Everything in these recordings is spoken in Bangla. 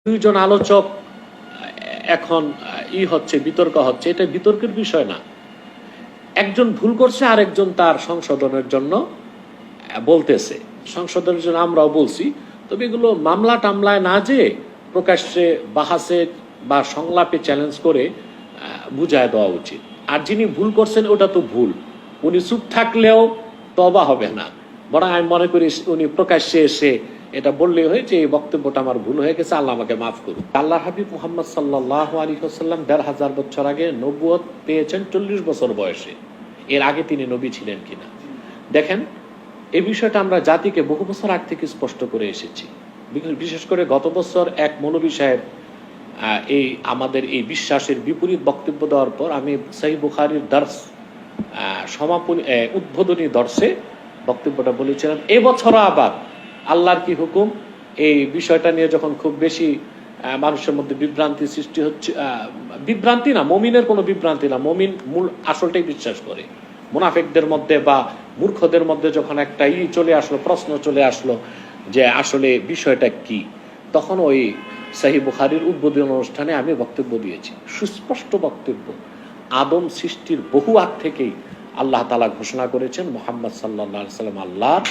দুইজন আলোচক এখন হচ্ছে বিতর্ক হচ্ছে, এটা বিতর্কের বিষয় না। একজন ভুল করছে, আরেকজন তার সংশোধনের জন্য বলতেছে, সংশোধনের জন্য আমরাও বলছি। তবে এগুলো মামলা টামলায় না যে প্রকাশ্যে বাহাসে বা সংলাপে চ্যালেঞ্জ করে বুঝায় দেওয়া উচিত। আর যিনি ভুল করছেন ওটা তো ভুল, উনি চুপ থাকলেও তবা হবে না, বরং আমি মনে করি উনি প্রকাশ্যে এসে এটা বললেই হয় যে এই বক্তব্যটা আমার ভুল হয়ে গেছে, আল্লাহ আমাকে মাফ করুন। আল্লাহ হাবিব মুহাম্মদ সাল্লাল্লাহু আলাইহি ওয়াসাল্লাম ১৫০০ বছর আগে নবুয়ত পেয়েছেন ৪০ বছর বয়সে। এর আগে তিনি নবী ছিলেন কিনা দেখেন। এই বিষয়টা আমরা জাতিকে বহু বছর আগ থেকে স্পষ্ট করে এসেছি। বিশেষ করে গত বছর এক মৌলভী সাহেব এই আমাদের এই বিশ্বাসের বিপরীত বক্তব্য দেওয়ার পর আমি সহিহ বুখারীর দর্স সমাপনী উদ্বোধনী দর্শে বক্তব্যটা বলেছিলাম। এবছরও আবার আল্লাহর কি হুকুম, এই বিষয়টা নিয়ে যখন খুব বেশি মানুষের মধ্যে বিভ্রান্তি সৃষ্টি হচ্ছে, বিভ্রান্তি না, মমিনের কোনো বিভ্রান্তি না, মমিন মূল আসলটাই বিশ্বাস করে। মুনাফিকদের মধ্যে বা মূর্খদের মধ্যে যখন একটা চলে আসলো, প্রশ্ন চলে আসলো যে আসলে বিষয়টা কি, তখন ওই সহিহ বুখারীর উদ্বোধনী অনুষ্ঠানে আমি বক্তব্য দিয়েছি, সুস্পষ্ট বক্তব্য। আদম সৃষ্টির বহু আগ থেকেই আল্লাহ তাআলা ঘোষণা করেছেন মুহাম্মদ সাল্লাল্লাহু আলাইহি ওয়াসাল্লাম আল্লাহর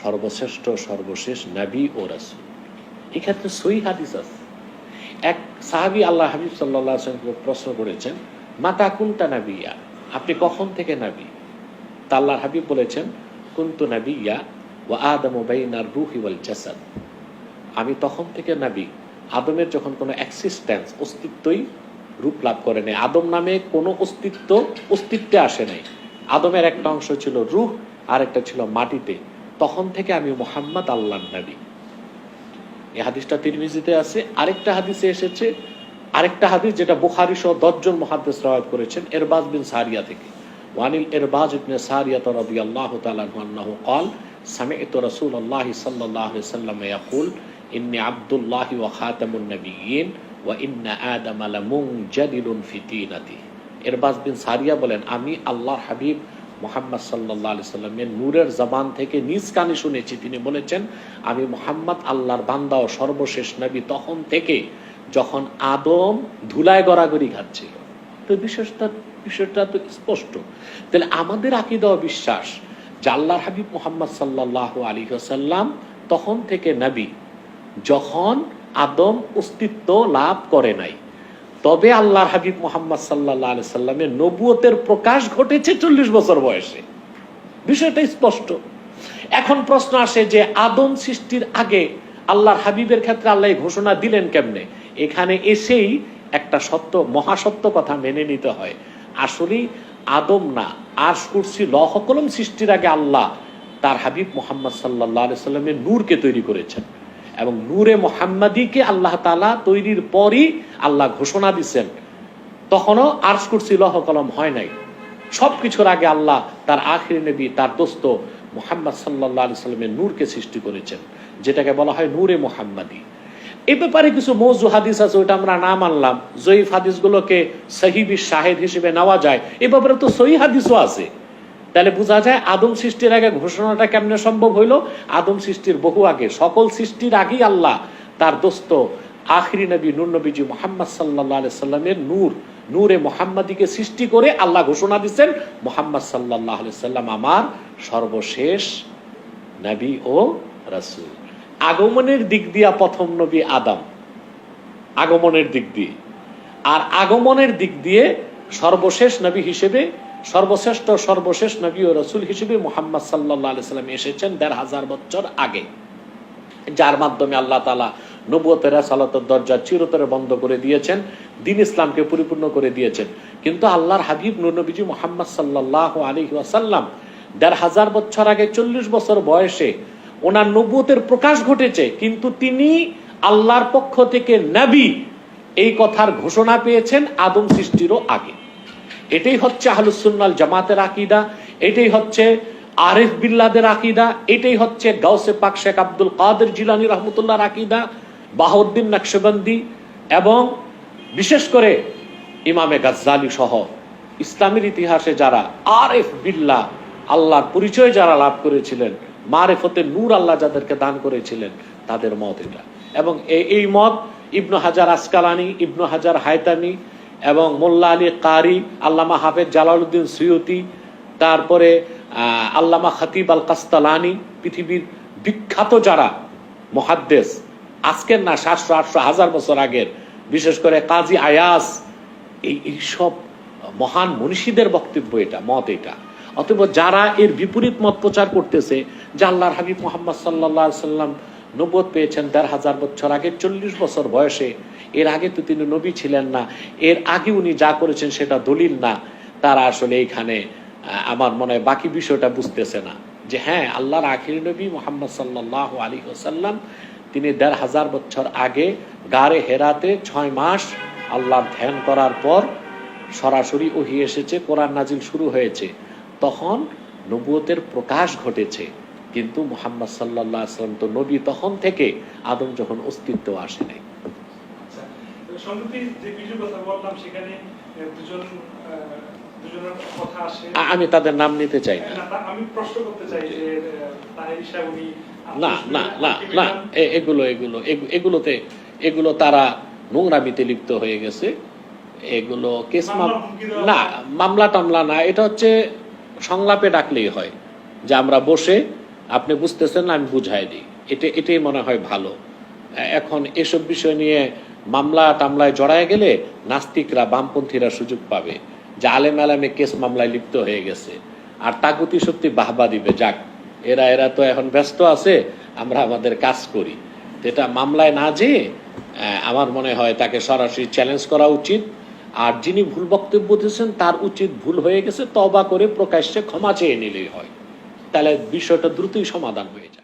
সর্বশ্রেষ্ঠ সর্বশেষ নবী ও রাসূল। এক্ষেত্রে সহিহ হাদিস আছে। এক সাহাবী আল্লাহ হাবিব সাল্লাল্লাহু আলাইহি ওয়াসাল্লামকে প্রশ্ন করেছেন, মাতা কুনতা নাবিয়্যা, আপনি কখন থেকে নবী? তা আল্লাহর হাবিব বলেছেন, কুনতু নাবিয়্যা ওয়া আদামু বাইনার রূহি ওয়াল জাসাদ, আমি তখন থেকে নবী আদমের যখন কোনো এক্সিস্টেন্স অস্তিত্বই রূপ লাভ করে নাই, আদম নামে কোনো অস্তিত্বে আসে নাই। আদমের একটা অংশ ছিল রূহ আর একটা ছিল মাটিতে, তখন থেকে আমি মুহাম্মদ আল্লাহর নবী। এই হাদিসটা তিরমিজিতে আছে। আরেকটা হাদিসে এসেছে, আরেকটা হাদিস যেটা বুখারী সহ ১০ জন মুহাদ্দিস রাওয়ায়াত করেছেন এরবাজ বিন সারিয়া থেকে। ওয়ানিল এরবাজ ইবনে সারিয়া রাদিয়াল্লাহু তাআলা আনহু قال سمعت رسول الله صلى الله عليه وسلم يقول إني عبد الله وخاتم النبيين وإن آدم لمنجدل في طينته। এরবাজ বিন সারিয়া বলেন, আমি আল্লাহর হাবিব মুহাম্মদ সাল্লাল্লাহু আলাইহি সাল্লামের নূরের জবান থেকে নিজ কানে শুনেছি, তিনি বলেছেন আমি মুহাম্মদ আল্লাহর বান্দা ও সর্বশেষ নবী তখন থেকে যখন আদম ধুলায় গড়াগড়ি খাচ্ছিল। তো বিষয়টা তো স্পষ্ট। তাহলে আমাদের আকীদা ও বিশ্বাস যে আল্লাহর হাবিব মুহাম্মদ সাল্লাল্লাহু আলাইহি ওয়াসাল্লাম তখন থেকে নবী যখন আদম অস্তিত্ব লাভ করে নাই। তবে আল্লাহর হাবিব মুহাম্মদ সাল্লাল্লাহু আলাইহি সাল্লামের নবুয়তের প্রকাশ ঘটেছে ৪০ বছর বয়সে। বিষয়টা স্পষ্ট। এখন প্রশ্ন আসে যে আদম সৃষ্টির আগে আল্লাহর হাবিবের ক্ষেত্রে আল্লাহ ঘোষণা দিলেন কেমনে? এখানে এসেই একটা সত্য, মহাসত্য কথা মেনে নিতে হয়। আসলে আদম না, আরশ কুরসি লৌহ কলম সৃষ্টির আগে আল্লাহ তার হাবিব মুহাম্মদ সাল্লাল্লাহু আলাইহি সাল্লামের নূরকে তৈরি করেছেন, এবং নূরে মুহাম্মাদিকে আল্লাহ তাআলা তৈরির পরই আল্লাহ ঘোষণা দিচ্ছেন। তখনও আরশ কুরসি লৌহ কলম হয় নাই। সবকিছুর আগে আল্লাহ তার আখির নবী, তার দোস্ত মুহাম্মদ সাল্লাল্লাহু আলাইহি সাল্লামের নূরকে সৃষ্টি করেছেন, যেটাকে বলা হয় নূরে মুহাম্মাদি। এই ব্যাপারে কিছু মওযু হাদিস আছে, ওইটা আমরা না মানলাম। জয়ীফ হাদিসগুলোকে সহিহ শাহেদ হিসেবে নেওয়া যায়, এই ব্যাপারে তো সহিহ হাদিসও আছে। তাহলে বোঝা যায় আদম সৃষ্টির আগে ঘোষণাটা কেমনে সম্ভব হইল? আদম সৃষ্টির বহু আগে, সকল সৃষ্টির আগেই আল্লাহ তার দোস্ত আখিরি নবী নূর নবীজি মুহাম্মদ সাল্লাল্লাহু আলাইহি সাল্লামের নূরে মুহাম্মাদিকে সৃষ্টি করে আল্লাহ ঘোষণা দিচ্ছেন মুহাম্মদ সাল্লাল্লাহু আলাইহি সাল্লাম আমার সর্বশেষ নবী ও রাসূল। আগমনের দিক দিয়া প্রথম নবী আদম, আগমনের দিক দিয়ে, আর আগমনের দিক দিয়ে সর্বশেষ নবী হিসেবে, সর্বশ্রেষ্ঠ সর্বশেষ নবী ও রাসূল হিসেবে মুহাম্মদ সাল্লাল্লাহু আলাইহি সাল্লাম এসেছেন ১৫০০ বছর আগে, যার মাধ্যমে আল্লাহ তাআলা নবুয়তের রাসালাতের দরজা চিরতরে বন্ধ করে দিয়েছেন, দ্বীন ইসলামকে পরিপূর্ণ করে দিয়েছেন। কিন্তু আল্লাহর হাবিব নূর নবীজি মুহাম্মদ সাল্লাল্লাহু আলাইহি ওয়াসাল্লাম ১৫০০ বছর আগে ৪০ বছর বয়সে ওনার নবুয়তের প্রকাশ ঘটেছে, কিন্তু তিনি আল্লাহর পক্ষ থেকে নবী এই কথার ঘোষণা পেয়েছেন আদম সৃষ্টিরও আগে। এটাই হচ্ছে আহলুস সুন্নাহ ওয়াল জামাতের আকীদা, এটাই হচ্ছে আরিফ বিল্লাহদের আকীদা, এটাই হচ্ছে গাউসে পাক শেখ আব্দুল কাদের জিলানী রাহমাতুল্লাহর আকীদা, বাহাউদ্দিন নকশবন্দি এবং বিশেষ করে ইমামে গাজ্জালি সহ ইসলামের ইতিহাসে যারা আরিফ বিল্লাহ, আল্লাহর পরিচয় যারা লাভ করেছিলেন, মারিফতের নূর আল্লাহ যাদেরকে দান করেছিলেন, তাদের মত এটা। এবং এই মত ইবনু হাজার আসকালানি, ইবনু হাজার হায়তামি এবং মোল্লা আলী কারি, আল্লামা হাফেজ জালালউদ্দিন সুয়ুতি, তারপরে আল্লামা খতিব আল কাস্তালানি, পৃথিবীর বিখ্যাত যারা মুহাদ্দিস, আজকের না 700, 800, 1000 বছর আগের, বিশেষ করে কাজী আয়াস, এইসব মহান মনীষীদের বক্তব্য, এটা মত এটা। অতএব যারা এর বিপরীত মত প্রচার করতেছে যে আল্লাহর হাবিব মুহাম্মদ সাল্লাল্লাহু আলাইহি সাল্লাম নবুয়ত পেয়েছেন 1500 বছর আগে, 40 বছর বয়সে, এর আগে তো তিনি নবী ছিলেন না, এর আগে উনি যা করেছেন সেটা দলিল না, তারা আসলে এইখানে আমার মনে হয় বাকি বিষয়টা বুঝতেছে না যে হ্যাঁ, আল্লাহর আখিরি নবী মুহাম্মদ সাল্লাল্লাহু আলাইহি ওয়াসাল্লাম তিনি 1500 বছর আগে গারে হেরাতে 6 মাস আল্লাহর ধ্যান করার পর সরাসরি ওহী এসেছে, কোরআন নাজিল শুরু হয়েছে, তখন নবুয়তের প্রকাশ ঘটেছে। কিন্তু মুহাম্মদ সাল্লাল্লাহু আলাইহি ওয়াসাল্লাম তো নবী তখন থেকে, আদম যখন অস্তিত্ব আসে নাই। আচ্ছা, সম্প্রতি যে ভিডিওর কথা বললাম সেখানে দুজনের কথা আসে, আমি তাদের নাম নিতে চাই না। আমি প্রশ্ন করতে চাই যে তাহের সাহেব উনি না না না না, এগুলো তারা নোংরামিতে লিপ্ত হয়ে গেছে। এগুলো কেস না, মামলা টামলা না, এটা হচ্ছে সংলাপে ডাকলেই হয় যে আমরা বসে, আপনি বুঝতেছেন না, আমি বুঝাই দিই, এটাই মনে হয় ভালো। এখন এসব বিষয় নিয়ে মামলা টামলায় জড়ায় গেলে নাস্তিকরা, বামপন্থীরা সুযোগ পাবে যে আলেম আলেমে কেস মামলায় লিপ্ত হয়ে গেছে, আর তাগুতি সত্যি বাহবা দিবে, যাক এরা তো এখন ব্যস্ত আছে, আমরা আমাদের কাজ করি। এটা মামলায় না যেয়ে আমার মনে হয় তাকে সরাসরি চ্যালেঞ্জ করা উচিত। আর যিনি ভুল বক্তব্য দিয়েছেন তার উচিত, ভুল হয়ে গেছে, তওবা করে প্রকাশ্যে ক্ষমা চেয়ে নিলেই হয়, তাহলে বিষয়টা দ্রুতই সমাধান হয়ে যায়।